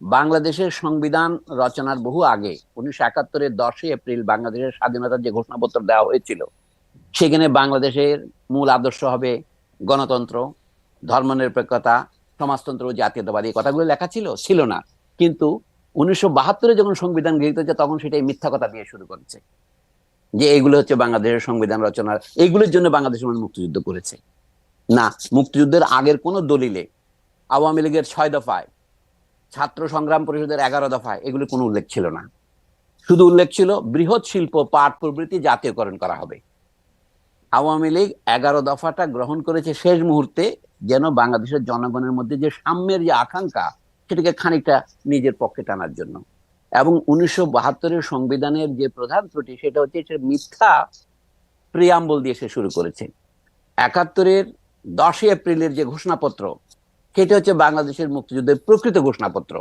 বাংলাদেশের সংবিধান রচনার বহু আগে 1971-এর 10ই এপ্রিল বাংলাদেশের স্বাধীনতার যে ঘোষণাপত্র দেওয়া হয়েছিল, সেখানে বাংলাদেশের মূল আদর্শ হবে গণতন্ত্র, ধর্মনিরপেক্ষতা, সমাজতন্ত্র ও জাতীয়তাবাদী। এই কথাগুলো লেখা ছিল ছিল না। কিন্তু 1972-এ যখন সংবিধান গৃহীত হচ্ছে, তখন সেটাই মিথ্যা কথা দিয়ে শুরু করেছে যে এগুলো হচ্ছে বাংলাদেশের সংবিধান রচনার, এইগুলোর জন্য বাংলাদেশের মানুষ মুক্তিযুদ্ধ করেছে। না, মুক্তিযুদ্ধের আগের কোন দলিলে, আওয়ামী লীগের 6 দফায়, ছাত্র সংগ্রাম পরিষদের 11 দফায় এগুলো কোনো উল্লেখ ছিল না। শুধু উল্লেখ ছিল বৃহৎ শিল্প পাট প্রভৃতি জাতীয়করণ করা হবে। আওয়ামী লীগ 11 দফাটা গ্রহণ করেছে শেষ মুহূর্তে, যেন বাংলাদেশের জনগণের মধ্যে যে সাম্যের যে আকাঙ্ক্ষা, সেটাকে খানিকটা নিজের পক্ষে টানার জন্য। এবং 1972-এর সংবিধানের যে প্রধান ত্রুটি, সেটা হচ্ছে সে মিথ্যা প্রিয়াম্বল দিয়ে সে শুরু করেছে। 71-এর 10ই এপ্রিলের যে ঘোষণাপত্র, সেটা হচ্ছে বাংলাদেশের মুক্তিযুদ্ধের প্রকৃত ঘোষণাপত্র।